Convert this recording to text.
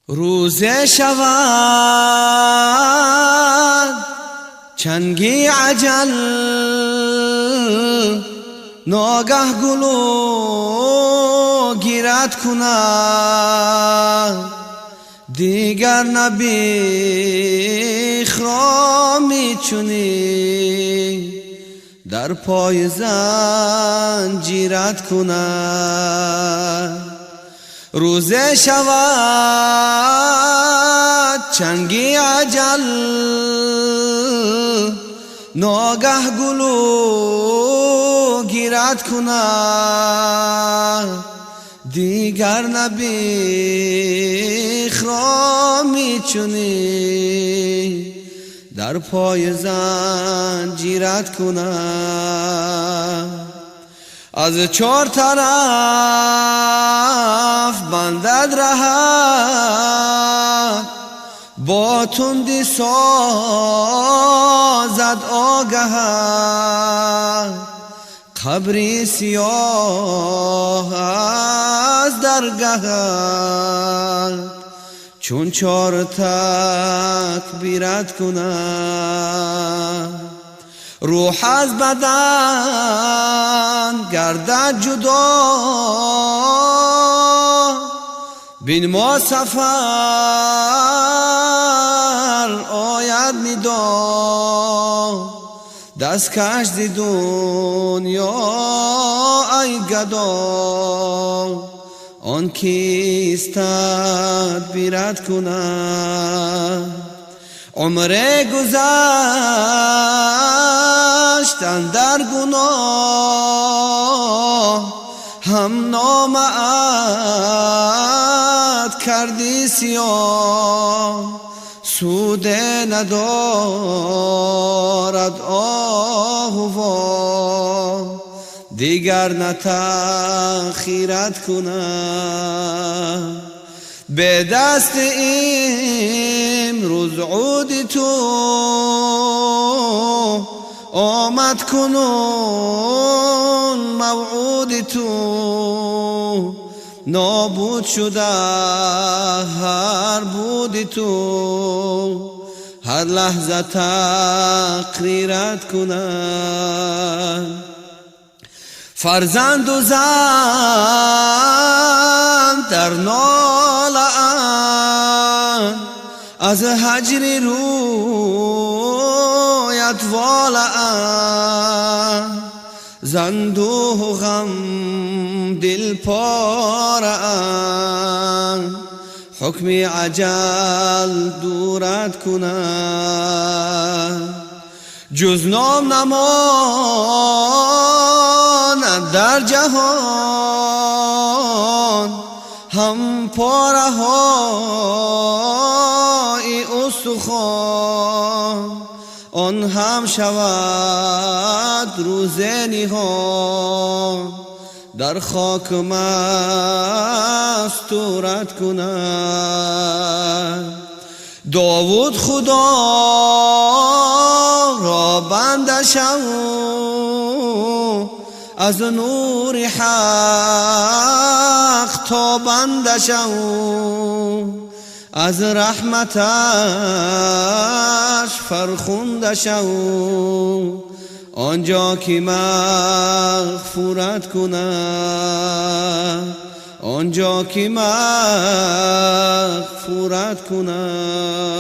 روزه شود چنگی عجل، ناگه گلو گیرد کند، دیگر نبی خرامی چونی در پای زنجیرت کند. روزه شود چنگی عجل، ناگه گلو گیرد کند، دیگر نبی خرامی چونی در پای زنجیرت کند. از چار طرف بندد رهد، با تندی سازد آگهد، قبری سیاه از درگهد، چون چار تکبیرت کند. روح از بدن گردد جدا، بین ما سفر آید ندا، دست کش دی دنیا ای گدا، آن کیست تدبیرت کند. عمر گذشت اندر گناه، هم نامعت کردی سیاه، سود ندارد آهوان، دیگر نتأخیرت کند. به دست امروز عودی تو آمد کنون موعودی تو، نابود شده هر بودی تو، هر لحظه تقریرت کند. فرزند و زن در ناله اند، از هجری رویت واله اند، زندوه و غم دل پاره اند، حکم عجل دورت کند. جز نام نماند در جهان، هم پاره های استخوان، آن هم شود روز نهان، در خاک مستورت کند. داود خدا را بنده شو، از نور حق تا بنده شو، از رحمتش فرخنده شو، آنجا که مغفورت کند، آنجا که مغفورت کند.